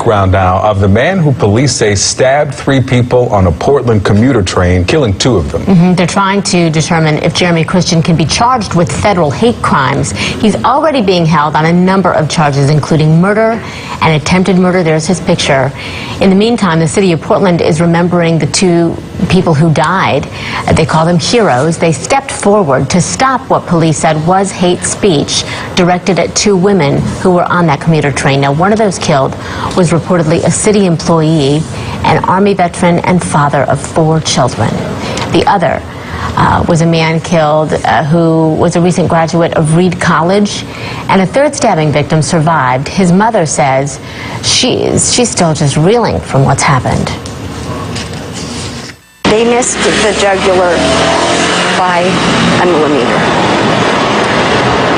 background now of the man who police say stabbed 3 people on a Portland commuter train, killing 2 of them. They're trying to determine if Jeremy Christian can be charged with federal hate crimes. He's already being held on a number of charges, including murder and attempted murder. There's his picture. In the meantime, the city of Portland is remembering the 2 people who died. They call them heroes. They stepped forward to stop what police said was hate speech directed at 2 women who were on that commuter train. Now, one of those killed was reportedly a city employee, an Army veteran, and father of 4 children. The other was a man killed who was a recent graduate of Reed College, and a 3rd stabbing victim survived. His mother says she's still just reeling from what's happened. They missed the jugular by a millimeter.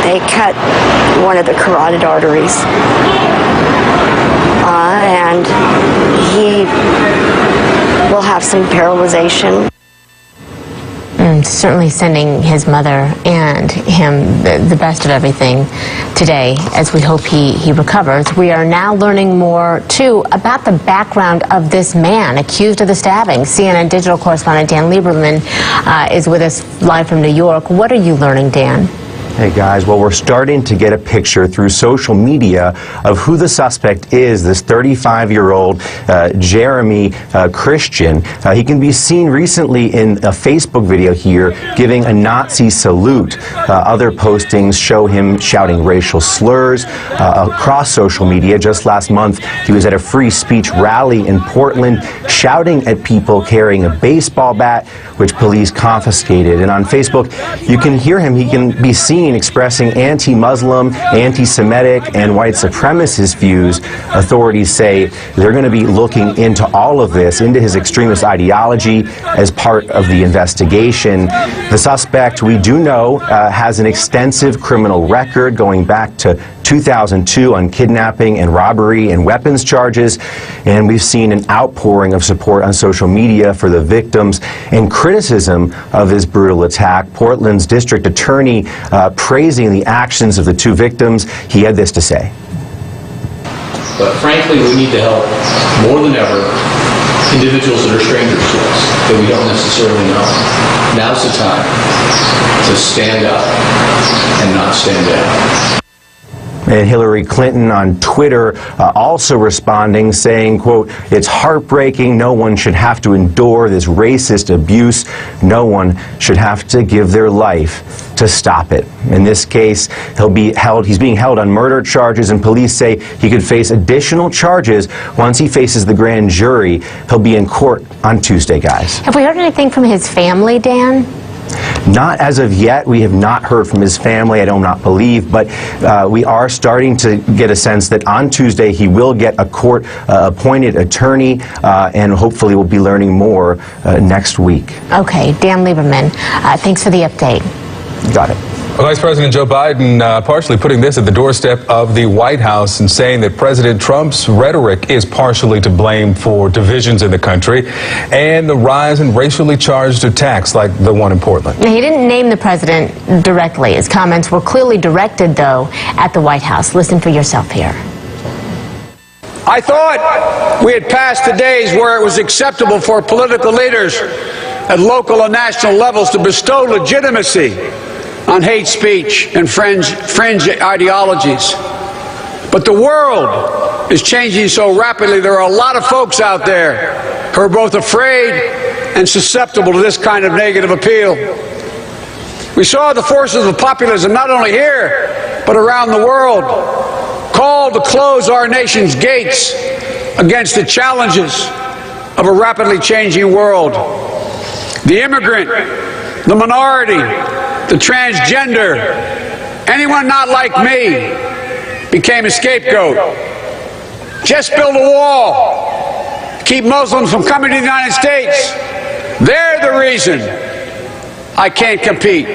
They cut one of the carotid arteries, and he will have some paralyzation. Certainly sending his mother and him the best of everything today, as we hope he recovers. We are now learning more, too, about the background of this man accused of the stabbing. CNN digital correspondent Dan Lieberman is with us live from New York. What are you learning, Dan? Hey guys, well, we're starting to get a picture through social media of who the suspect is, this 35-year-old Jeremy Christian. He can be seen recently in a Facebook video here giving a Nazi salute. Other postings show him shouting racial slurs across social media. Just last month, he was at a free speech rally in Portland shouting at people carrying a baseball bat, which police confiscated. And on Facebook, you can hear him. He can be seen expressing anti-Muslim, anti-Semitic, and white supremacist views. Authorities say they're going to be looking into all of this, into his extremist ideology, as part of the investigation. The suspect, we do know, has an extensive criminal record going back to 2002 on kidnapping and robbery and weapons charges, and we've seen an outpouring of support on social media for the victims and criticism of this brutal attack. Portland's district attorney praising the actions of the 2 victims. He had this to say. But frankly, we need to help more than ever individuals that are strangers to us, that we don't necessarily know. Now's the time to stand up and not stand down. And Hillary Clinton on Twitter also responding, saying, quote, "It's heartbreaking. No one should have to endure this racist abuse. No one should have to give their life to stop it." In this case, he's being held on murder charges, and police say he could face additional charges once he faces the grand jury. He'll be in court on Tuesday, guys. Have we heard anything from his family, Dan? Not as of yet. We have not heard from his family, I do not believe, but we are starting to get a sense that on Tuesday he will get a court-appointed attorney, and hopefully we'll be learning more next week. Okay, Dan Lieberman, thanks for the update. Got it. Well, Vice President Joe Biden partially putting this at the doorstep of the White House and saying that President Trump's rhetoric is partially to blame for divisions in the country and the rise in racially charged attacks like the one in Portland. Now, he didn't name the president directly. His comments were clearly directed, though, at the White House. Listen for yourself here. I thought we had passed the days where it was acceptable for political leaders at local and national levels to bestow legitimacy on hate speech and fringe ideologies. But the world is changing so rapidly. There are a lot of folks out there who are both afraid and susceptible to this kind of negative appeal. We saw the forces of populism, not only here, but around the world, call to close our nation's gates against the challenges of a rapidly changing world. The immigrant, the minority, the transgender, anyone not like me became a scapegoat. Just build a wall, keep Muslims from coming to the United States. They're the reason I can't compete.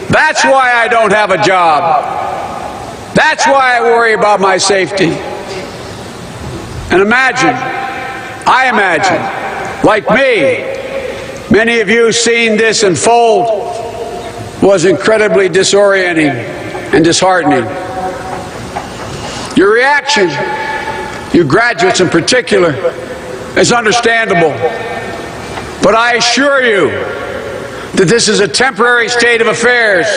That's why I don't have a job. That's why I worry about my safety. And I imagine, like me, many of you seeing this unfold was incredibly disorienting and disheartening. Your reaction you graduates in particular, is understandable. But I assure you that this is a temporary state of affairs.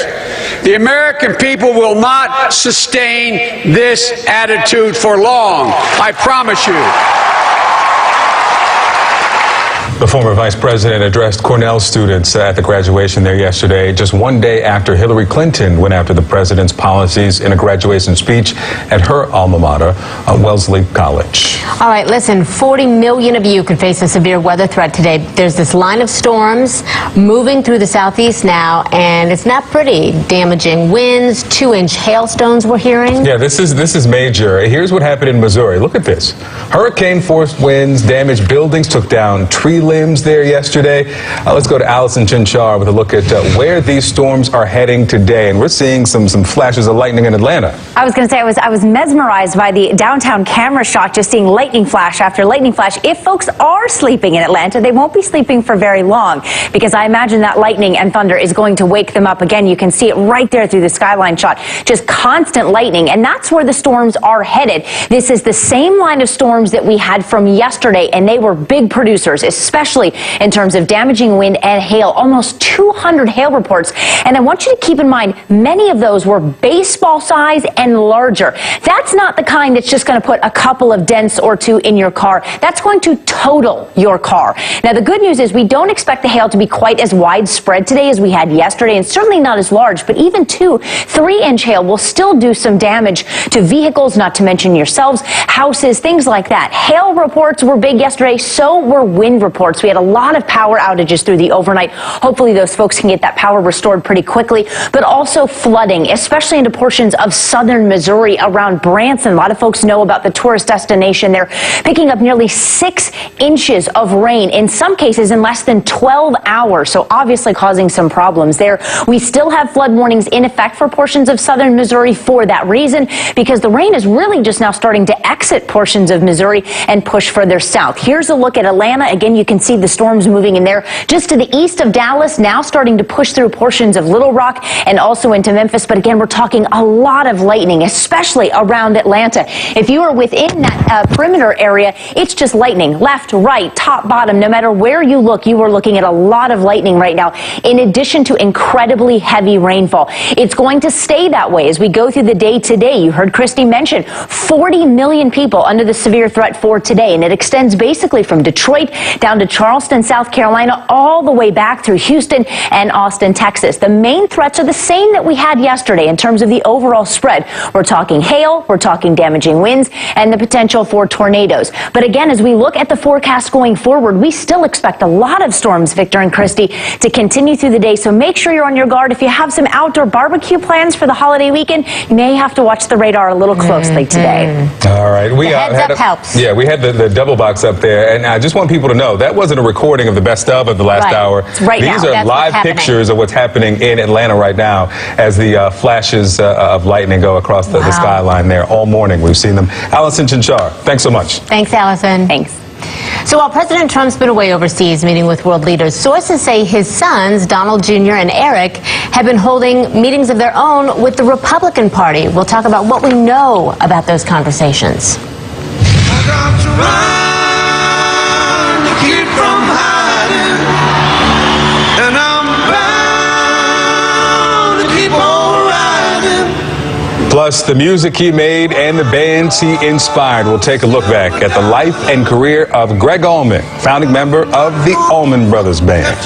The American people will not sustain this attitude for long. I promise you. The former vice president addressed Cornell students at the graduation there yesterday, just one day after Hillary Clinton went after the president's policies in a graduation speech at her alma mater, Wellesley College. All right, listen, 40 million of you could face a severe weather threat today. There's this line of storms moving through the southeast now, and it's not pretty. Damaging winds, 2-inch hailstones we're hearing. Yeah, this is major. Here's what happened in Missouri. Look at this. Hurricane-force winds damaged buildings, took down tree limbs there yesterday. Let's go to Allison Chinchar with a look at where these storms are heading today. And we're seeing some flashes of lightning in Atlanta. I was going to say, I was mesmerized by the downtown camera shot, just seeing lightning flash after lightning flash. If folks are sleeping in Atlanta, they won't be sleeping for very long, because I imagine that lightning and thunder is going to wake them up again. You can see it right there through the skyline shot. Just constant lightning, and that's where the storms are headed. This is the same line of storms that we had from yesterday, and they were big producers, especially in terms of damaging wind and hail. Almost 200 hail reports. And I want you to keep in mind, many of those were baseball size and larger. That's not the kind that's just going to put a couple of dents or two in your car. That's going to total your car. Now, the good news is we don't expect the hail to be quite as widespread today as we had yesterday, and certainly not as large, but even 2-3-inch hail will still do some damage to vehicles, not to mention yourselves, houses, things like that. Hail reports were big yesterday, so were wind reports. We had a lot of power outages through the overnight. Hopefully those folks can get that power restored pretty quickly, but also flooding, especially into portions of southern Missouri around Branson. A lot of folks know about the tourist destination there, picking up nearly 6 inches of rain, in some cases in less than 12 hours, so obviously causing some problems there. We still have flood warnings in effect for portions of southern Missouri for that reason, because the rain is really just now starting to exit portions of Missouri and push further south. Here's a look at Atlanta. Again, you can see the storms moving in there just to the east of Dallas, now starting to push through portions of Little Rock and also into Memphis. But again, we're talking a lot of lightning, especially around Atlanta. If you are within that perimeter area, it's just lightning, left, right, top, bottom. No matter where you look, you are looking at a lot of lightning right now, in addition to incredibly heavy rainfall. It's going to stay that way as we go through the day today. You heard Christy mention 40 million people under the severe threat for today, and it extends basically from Detroit down to Charleston, South Carolina, all the way back through Houston and Austin, Texas. The main threats are the same that we had yesterday in terms of the overall spread. We're talking hail, we're talking damaging winds, and the potential for tornadoes. But again, as we look at the forecast going forward, we still expect a lot of storms, Victor and Christy, to continue through the day. So make sure you're on your guard. If you have some outdoor barbecue plans for the holiday weekend, you may have to watch the radar a little closely today. All right. We heads up helps. Yeah, we had the double box up there, and I just want people to know that wasn't a recording of the best of the last hour. It's right These now. are That's live pictures of what's happening in Atlanta right now as the flashes of lightning go across the skyline there all morning. We've seen them. Allison Chinchar, thanks so much. Thanks, Allison. Thanks. So while President Trump's been away overseas meeting with world leaders, sources say his sons, Donald Jr. and Eric, have been holding meetings of their own with the Republican Party. We'll talk about what we know about those conversations. Plus, the music he made and the bands he inspired. We'll take a look back at the life and career of Greg Allman, founding member of the Allman Brothers Band.